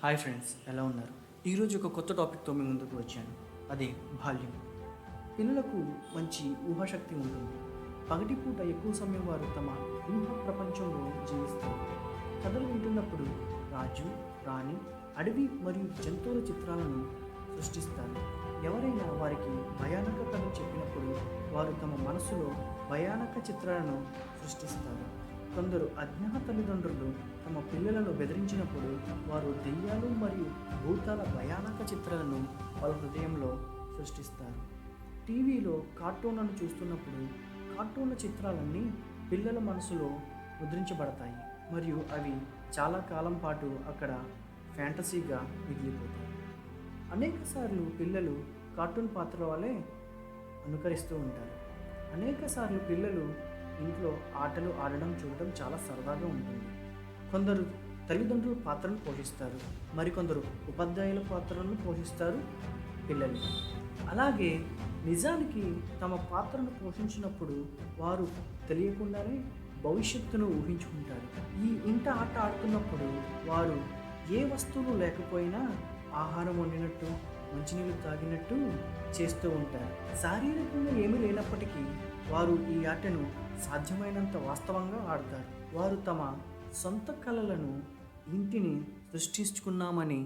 Hi friends, ఎలా ఉన్నారు? ఈరోజు ఒక కొత్త టాపిక్తో మీ ముందుకు వచ్చాను. అదే బాల్యం. పిల్లలకు మంచి ఊహాశక్తి ఉంటుంది. పగటిపూట ఎక్కువ సమయం వారు తమ ఊహ ప్రపంచంలో జీవిస్తారు. కథలు వింటున్నప్పుడు రాజు, రాణి, అడవి మరియు జంతువుల చిత్రాలను సృష్టిస్తారు. ఎవరైనా వారికి భయానక కథ చెప్పినప్పుడు వారు తమ మనసులో భయానక చిత్రాలను సృష్టిస్తారు. కొందరు అజ్ఞాత తల్లిదండ్రులు తమ పిల్లలను బెదిరించినప్పుడు వారు దెయ్యాలు మరియు భూతాల భయానక చిత్రాలను వాళ్ళ హృదయంలో సృష్టిస్తారు. టీవీలో కార్టూన్లను చూస్తున్నప్పుడు కార్టూన్ల చిత్రాలన్నీ పిల్లల మనసులో ముద్రించబడతాయి మరియు అవి చాలా కాలం పాటు అక్కడ ఫ్యాంటసీగా మిగిలిపోతాయి. అనేకసార్లు పిల్లలు కార్టూన్ పాత్రల వలె అనుకరిస్తూ ఉంటారు. అనేకసార్లు పిల్లలు ఇంట్లో ఆటలు ఆడడం చూడడం చాలా సరదాగా ఉంటుంది. కొందరు తల్లిదండ్రుల పాత్రను పోషిస్తారు, మరికొందరు ఉపాధ్యాయుల పాత్రలను పోషిస్తారు పిల్లలు. అలాగే నిజానికి తమ పాత్రను పోషించినప్పుడు వారు తెలియకుండానే భవిష్యత్తును ఊహించుకుంటారు. ఈ ఇంట ఆట ఆడుతున్నప్పుడు వారు ఏ వస్తువులు లేకపోయినా ఆహారం వండినట్టు, మంచినీళ్ళు తాగినట్టు చేస్తూ ఉంటారు. శారీరకంగా ఏమీ లేనప్పటికీ వారు ఈ ఆటను సాధ్యమైనంత వాస్తవంగా ఆడతారు. వారు తమ సొంత కళలను ఇంటిని సృష్టించుకున్నామని